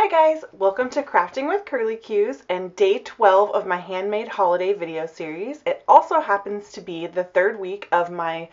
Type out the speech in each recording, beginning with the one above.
Hi guys, welcome to Crafting with Curly Cues and day 12 of my Handmade holiday video series. It also happens to be the third week of my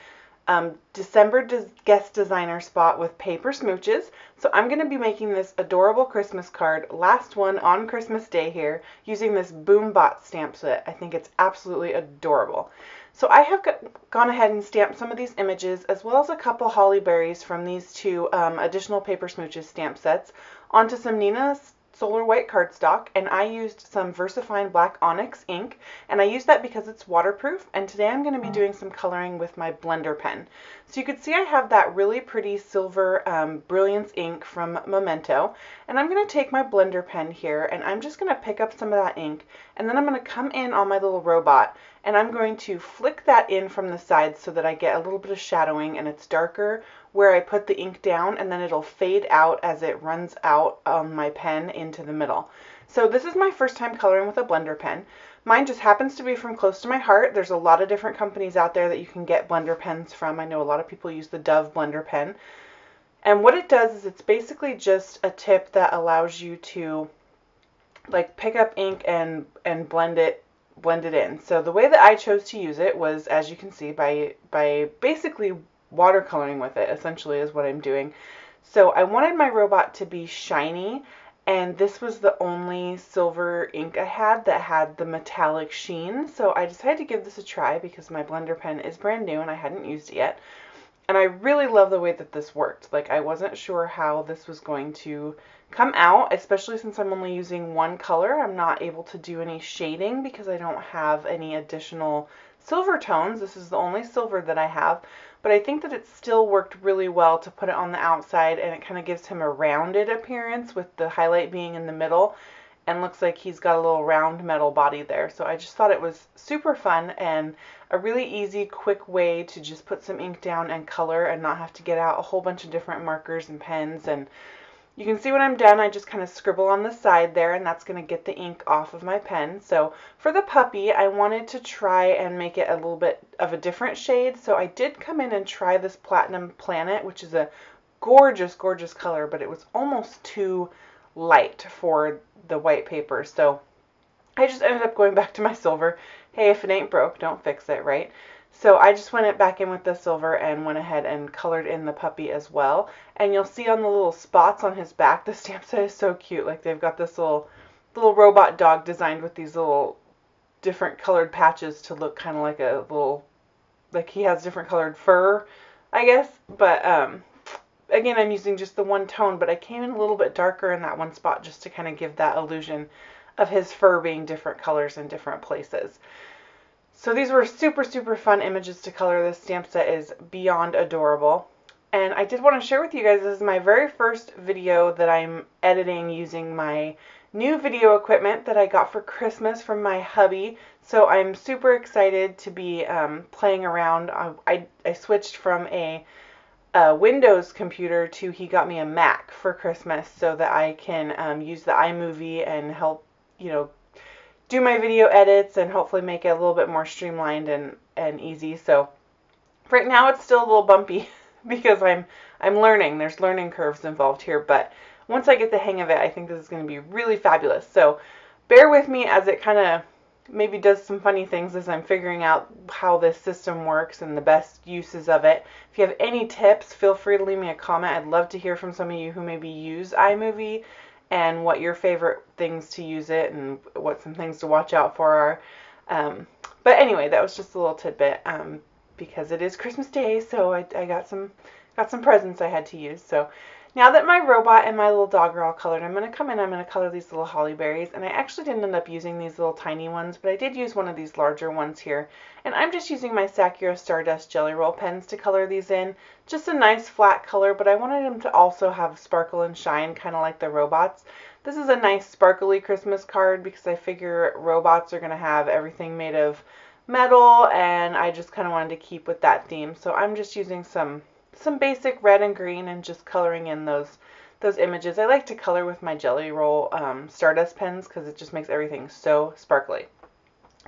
December guest designer spot with Paper Smooches. So I'm going to be making this adorable Christmas card, last one on Christmas Day here, using this Boom Bot stamp set. I think it's absolutely adorable. So I have gone ahead and stamped some of these images as well as a couple holly berries from these two additional Paper Smooches stamp sets onto some Nina's Solar White cardstock, and I used some VersaFine Black Onyx ink, and I used that because it's waterproof, and today I'm going to be doing some coloring with my blender pen. So you can see I have that really pretty silver Brilliance ink from Memento, and I'm going to take my blender pen here, and I'm just going to pick up some of that ink, and then I'm going to come in on my little robot, and I'm going to flick that in from the sides so that I get a little bit of shadowing and it's darker where I put the ink down, and then it'll fade out as it runs out on my pen into the middle. So this is my first time coloring with a blender pen. Mine just happens to be from close to my heart. There's a lot of different companies out there that you can get blender pens from. I know a lot of people use the Dove blender pen. And what it does is it's basically just a tip that allows you to like pick up ink and blend it in. So the way that I chose to use it was, as you can see, by basically watercoloring with it, essentially, is what I'm doing. So I wanted my robot to be shiny, and this was the only silver ink I had that had the metallic sheen. So I decided to give this a try because my blender pen is brand new and I hadn't used it yet. And I really love the way that this worked. Like, I wasn't sure how this was going to come out, especially since I'm only using one color. I'm not able to do any shading because I don't have any additional silver tones. This is the only silver that I have, but I think that it still worked really well to put it on the outside, and it kind of gives him a rounded appearance with the highlight being in the middle, and looks like he's got a little round metal body there. So I just thought it was super fun and a really easy, quick way to just put some ink down and color and not have to get out a whole bunch of different markers and pens. And you can see when I'm done, I just kind of scribble on the side there, and that's going to get the ink off of my pen. So for the puppy, I wanted to try and make it a little bit of a different shade. So I did come in and try this Platinum Planet, which is a gorgeous, gorgeous color, but it was almost too light for the white paper. So I just ended up going back to my silver. Hey, if it ain't broke, don't fix it, right? So I just went back in with the silver and went ahead and colored in the puppy as well. And you'll see on the little spots on his back, the stamp set is so cute. Like, they've got this little robot dog designed with these little different colored patches to look kind of like a little, like he has different colored fur, I guess. But again, I'm using just the one tone, but I came in a little bit darker in that one spot just to kind of give that illusion of his fur being different colors in different places. So these were super, super fun images to color. This stamp set is beyond adorable. And I did want to share with you guys, this is my very first video that I'm editing using my new video equipment that I got for Christmas from my hubby. So I'm super excited to be playing around. I switched from a Windows computer to, he got me a Mac for Christmas so that I can use the iMovie and help, you know, do my video edits and hopefully make it a little bit more streamlined and easy. So right now it's still a little bumpy because I'm learning. There's learning curves involved here, but once I get the hang of it, I think this is going to be really fabulous. So bear with me as it kind of maybe does some funny things as I'm figuring out how this system works and the best uses of it. If you have any tips, feel free to leave me a comment. I'd love to hear from some of you who maybe use iMovie and what your favorite things to use it and what some things to watch out for are. But anyway, that was just a little tidbit because it is Christmas Day, so I got some presents I had to use. So now that my robot and my little dog are all colored, I'm going to come in, I'm going to color these little holly berries. And I actually didn't end up using these little tiny ones, but I did use one of these larger ones here. And I'm just using my Sakura Stardust Jelly Roll pens to color these in. Just a nice flat color, but I wanted them to also have sparkle and shine, kind of like the robots. This is a nice sparkly Christmas card because I figure robots are going to have everything made of metal, and I just kind of wanted to keep with that theme. So I'm just using some basic red and green and just coloring in those images. I like to color with my Jelly Roll Stardust pens because it just makes everything so sparkly.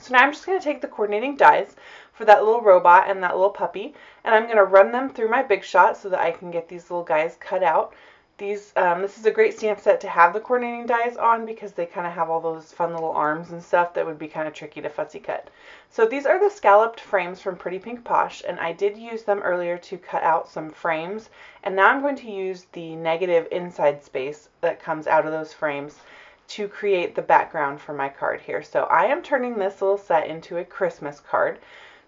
So now I'm just going to take the coordinating dies for that little robot and that little puppy, and I'm going to run them through my Big Shot so that I can get these little guys cut out. This is a great stamp set to have the coordinating dies on because they kind of have all those fun little arms and stuff that would be kind of tricky to fussy cut. So these are the scalloped frames from Pretty Pink Posh, and I did use them earlier to cut out some frames, and now I'm going to use the negative inside space that comes out of those frames to create the background for my card here. So I am turning this little set into a Christmas card.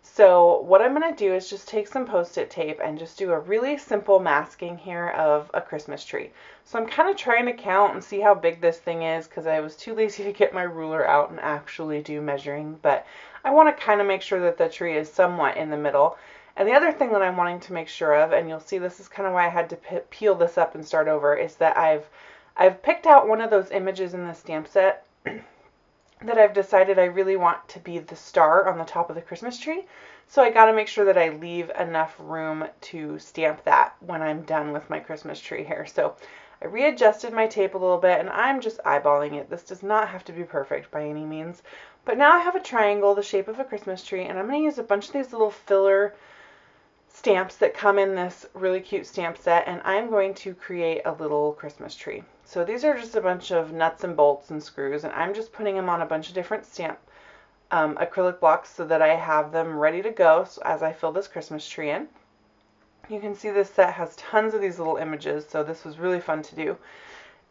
So what I'm going to do is just take some Post-it tape and just do a really simple masking here of a Christmas tree. So I'm kind of trying to count and see how big this thing is because I was too lazy to get my ruler out and actually do measuring, but I want to kind of make sure that the tree is somewhat in the middle. And the other thing that I'm wanting to make sure of, and you'll see this is kind of why I had to peel this up and start over, is that I've picked out one of those images in the stamp set that I've decided I really want to be the star on the top of the Christmas tree. So I got to make sure that I leave enough room to stamp that when I'm done with my Christmas tree here. So I readjusted my tape a little bit and I'm just eyeballing it. This does not have to be perfect by any means. But now I have a triangle the shape of a Christmas tree, and I'm going to use a bunch of these little filler stamps that come in this really cute stamp set, and I'm going to create a little Christmas tree. So these are just a bunch of nuts and bolts and screws, and I'm just putting them on a bunch of different stamp acrylic blocks so that I have them ready to go as I fill this Christmas tree in. You can see this set has tons of these little images, so this was really fun to do.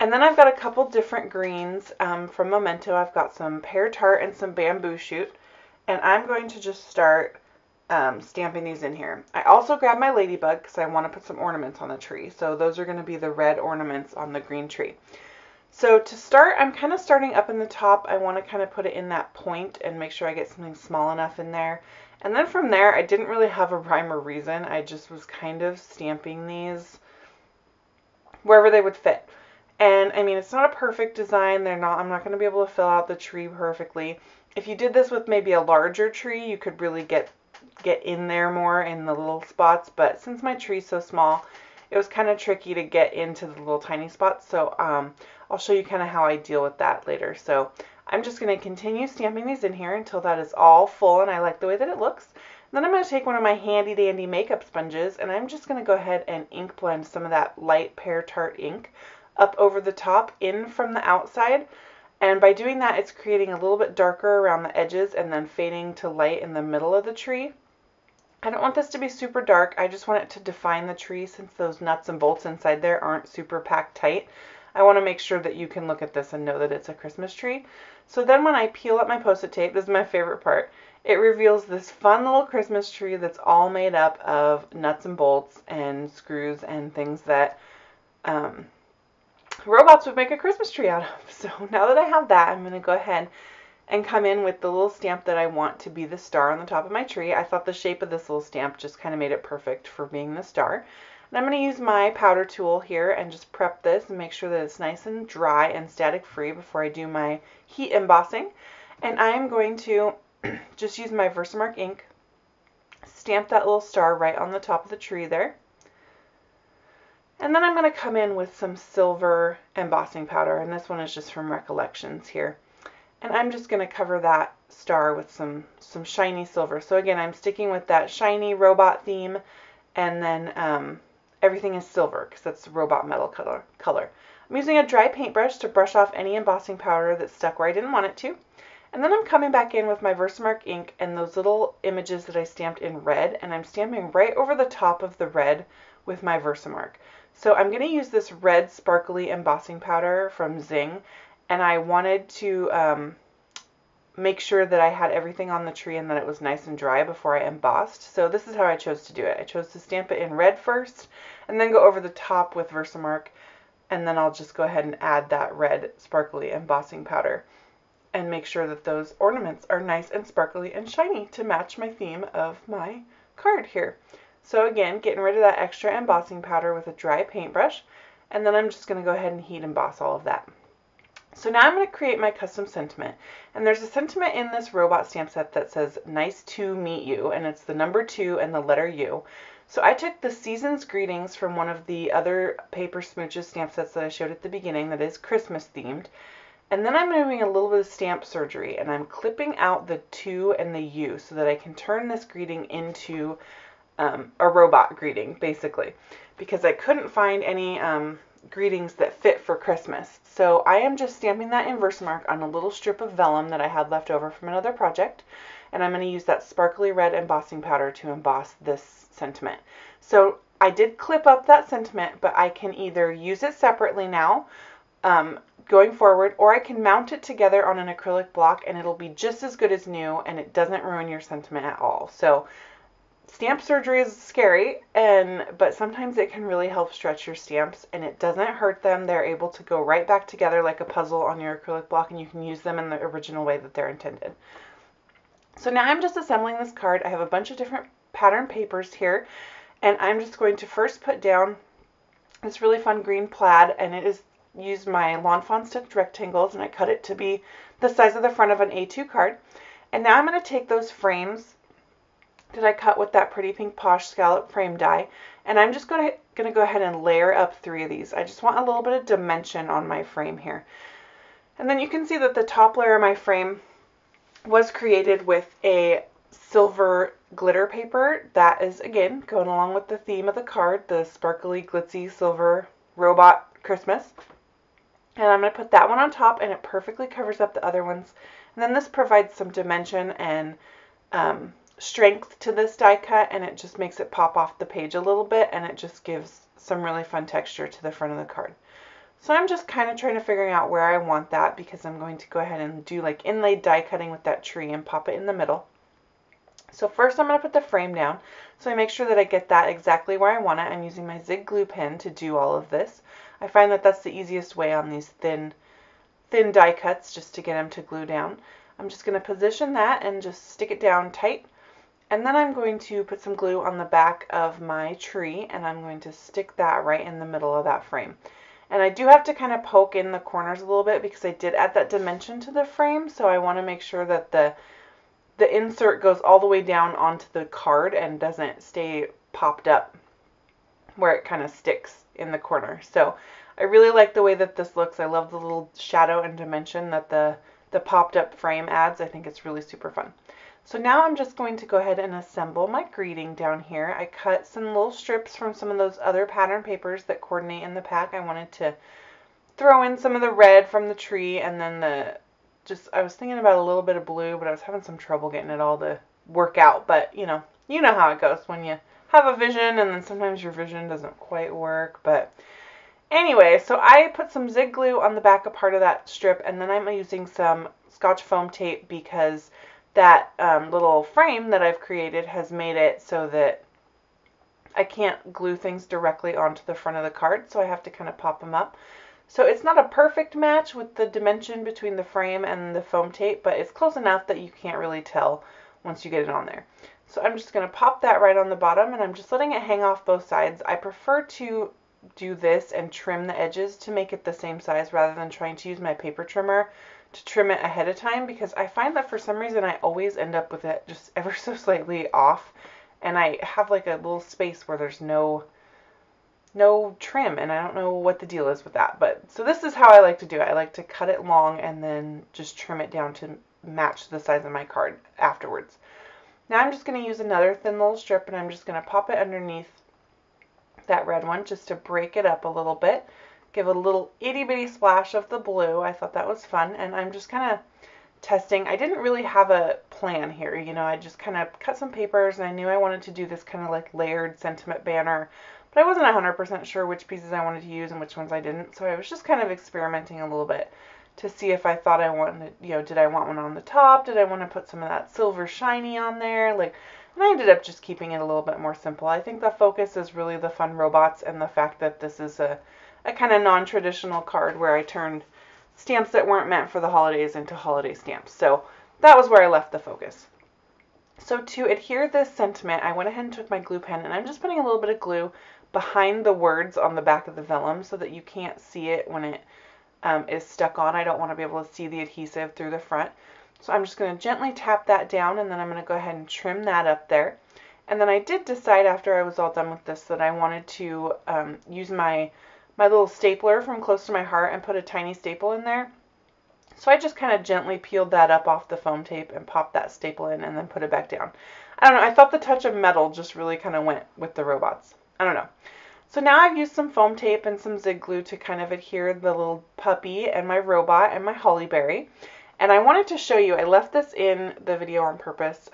And then I've got a couple different greens from Memento. I've got some pear tart and some bamboo shoot, and I'm going to just start stamping these in here. I also grabbed my ladybug because I want to put some ornaments on the tree. So those are going to be the red ornaments on the green tree. So to start, I'm kind of starting up in the top. I want to kind of put it in that point and make sure I get something small enough in there. And then from there, I didn't really have a rhyme or reason. I just was kind of stamping these wherever they would fit. And I mean, it's not a perfect design. I'm not going to be able to fill out the tree perfectly. If you did this with maybe a larger tree, you could really get in there more in the little spots, but since my tree's so small, it was kind of tricky to get into the little tiny spots. So I'll show you kind of how I deal with that later. So I'm just going to continue stamping these in here until that is all full and I like the way that it looks. Then I'm going to take one of my handy dandy makeup sponges and I'm just going to go ahead and ink blend some of that light pear tart ink up over the top in from the outside. And by doing that, it's creating a little bit darker around the edges and then fading to light in the middle of the tree. I don't want this to be super dark. I just want it to define the tree since those nuts and bolts inside there aren't super packed tight. I want to make sure that you can look at this and know that it's a Christmas tree. So then when I peel up my Post-it tape, this is my favorite part, it reveals this fun little Christmas tree that's all made up of nuts and bolts and screws and things that robots would make a Christmas tree out of. So now that I have that, I'm going to go ahead and come in with the little stamp that I want to be the star on the top of my tree. I thought the shape of this little stamp just kind of made it perfect for being the star. And I'm going to use my powder tool here and just prep this and make sure that it's nice and dry and static free before I do my heat embossing. And I am going to just use my Versamark ink, stamp that little star right on the top of the tree there. And then I'm going to come in with some silver embossing powder, and this one is just from Recollections here. And I'm just going to cover that star with some shiny silver. So again, I'm sticking with that shiny robot theme, and then everything is silver because that's the robot metal color. I'm using a dry paintbrush to brush off any embossing powder that's stuck where I didn't want it to. And then I'm coming back in with my Versamark ink and those little images that I stamped in red, and I'm stamping right over the top of the red with my Versamark. So I'm going to use this red sparkly embossing powder from Zing, and I wanted to make sure that I had everything on the tree and that it was nice and dry before I embossed. So this is how I chose to do it. I chose to stamp it in red first and then go over the top with Versamark, and then I'll just go ahead and add that red sparkly embossing powder and make sure that those ornaments are nice and sparkly and shiny to match my theme of my card here. So again, getting rid of that extra embossing powder with a dry paintbrush, and then I'm just going to go ahead and heat emboss all of that. So now I'm going to create my custom sentiment, and there's a sentiment in this robot stamp set that says nice to meet you, and it's the number 2 and the letter U. So I took the season's greetings from one of the other Paper Smooches stamp sets that I showed at the beginning that is Christmas themed, and then I'm doing a little bit of stamp surgery, and I'm clipping out the 2 and the U so that I can turn this greeting into a robot greeting, basically, because I couldn't find any greetings that fit for Christmas. So I am just stamping that inverse mark on a little strip of vellum that I had left over from another project, and I'm going to use that sparkly red embossing powder to emboss this sentiment. So I did clip up that sentiment, but I can either use it separately now, going forward, or I can mount it together on an acrylic block and it'll be just as good as new and it doesn't ruin your sentiment at all. So stamp surgery is scary, but sometimes it can really help stretch your stamps and it doesn't hurt them. They're able to go right back together like a puzzle on your acrylic block, and you can use them in the original way that they're intended. So now I'm just assembling this card. I have a bunch of different pattern papers here, and I'm just going to first put down this really fun green plaid, and it is used my Lawn Fawn stitch rectangles, and I cut it to be the size of the front of an A2 card. And now I'm going to take those frames that I cut with that pretty pink Posh scallop frame die, and I'm just going to go ahead and layer up 3 of these. I just want a little bit of dimension on my frame here. And then you can see that the top layer of my frame was created with a silver glitter paper that is, again, going along with the theme of the card, the sparkly, glitzy, silver robot Christmas. And I'm going to put that one on top, and it perfectly covers up the other ones. And then this provides some dimension and strength to this die cut, and it just makes it pop off the page a little bit, and it just gives some really fun texture to the front of the card. So I'm just kind of trying to figure out where I want that, because I'm going to go ahead and do like inlaid die cutting with that tree and pop it in the middle. So first I'm going to put the frame down, so I make sure that I get that exactly where I want it. I'm using my Zig glue pen to do all of this. I find that that's the easiest way on these thin die cuts, just to get them to glue down. I'm just going to position that and just stick it down tight. And then I'm going to put some glue on the back of my tree, and I'm going to stick that right in the middle of that frame. And I do have to kind of poke in the corners a little bit because I did add that dimension to the frame, so I want to make sure that the insert goes all the way down onto the card and doesn't stay popped up where it kind of sticks in the corner. So I really like the way that this looks. I love the little shadow and dimension that the popped up frame adds. I think it's really super fun. So now I'm just going to go ahead and assemble my greeting down here. I cut some little strips from some of those other pattern papers that coordinate in the pack. I wanted to throw in some of the red from the tree, and then I was thinking about a little bit of blue, but I was having some trouble getting it all to work out. But you know how it goes when you have a vision and then sometimes your vision doesn't quite work. But anyway, so I put some Zig glue on the back of part of that strip, and then I'm using some Scotch foam tape because that little frame that I've created has made it so that I can't glue things directly onto the front of the card, so I have to kind of pop them up. So it's not a perfect match with the dimension between the frame and the foam tape, but it's close enough that you can't really tell once you get it on there. So I'm just going to pop that right on the bottom, and I'm just letting it hang off both sides. I prefer to do this and trim the edges to make it the same size rather than trying to use my paper trimmer to trim it ahead of time, because I find that for some reason I always end up with it just ever so slightly off, and I have like a little space where there's no trim, and I don't know what the deal is with that. But so this is how I like to do it. I like to cut it long and then just trim it down to match the size of my card afterwards. Now I'm just going to use another thin little strip, and I'm just going to pop it underneath that red one just to break it up a little bit. Give a little itty bitty splash of the blue. I thought that was fun, and I'm just kind of testing. I didn't really have a plan here, I just kind of cut some papers, and I knew I wanted to do this kind of like layered sentiment banner, but I wasn't 100% sure which pieces I wanted to use and which ones I didn't, so I was just kind of experimenting a little bit to see if I thought I wanted, did I want one on the top? Did I want to put some of that silver shiny on there? And I ended up just keeping it a little bit more simple. I think the focus is really the fun robots and the fact that this is a kind of non-traditional card where I turned stamps that weren't meant for the holidays into holiday stamps. So that was where I left the focus. So to adhere this sentiment, I went ahead and took my glue pen, and I'm just putting a little bit of glue behind the words on the back of the vellum so that you can't see it when it is stuck on. I don't want to be able to see the adhesive through the front. So I'm just going to gently tap that down, and then I'm going to go ahead and trim that up there. And then I did decide after I was all done with this that I wanted to use my little stapler from Close to My Heart and put a tiny staple in there. So I just kind of gently peeled that up off the foam tape and popped that staple in and then put it back down. I don't know, I thought the touch of metal just really kind of went with the robots. I don't know. So now I've used some foam tape and some zig glue to kind of adhere the little puppy and my robot and my holly berry. And I wanted to show you, I left this in the video on purpose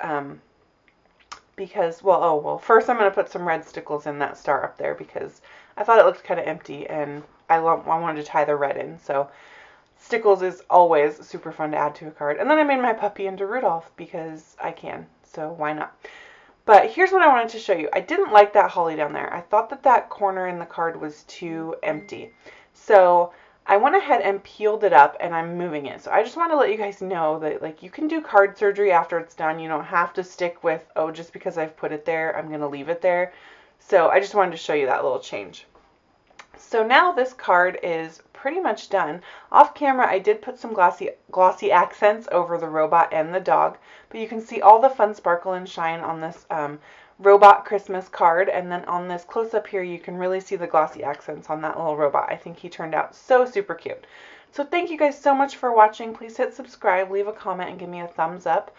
because, well, first I'm going to put some red stickles in that star up there because I thought it looked kind of empty and I wanted to tie the red in. So stickles is always super fun to add to a card. And then I made my puppy into Rudolph because I can, so why not? But here's what I wanted to show you. I didn't like that holly down there. I thought that that corner in the card was too empty. So I went ahead and peeled it up and I'm moving it. So I just want to let you guys know that like you can do card surgery after it's done. You don't have to stick with, oh, just because I've put it there, I'm going to leave it there. So I just wanted to show you that little change. So now this card is pretty much done. Off camera, I did put some glossy accents over the robot and the dog, but you can see all the fun sparkle and shine on this robot Christmas card, and then on this close-up here, you can really see the glossy accents on that little robot. I think he turned out so super cute. So thank you guys so much for watching. Please hit subscribe, leave a comment, and give me a thumbs up.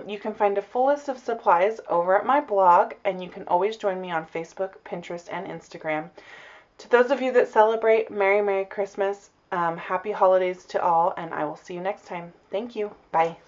You can find a full list of supplies over at my blog, and you can always join me on Facebook, Pinterest, and Instagram. To those of you that celebrate, Merry Christmas, Happy Holidays to all, and I will see you next time. Thank you. Bye.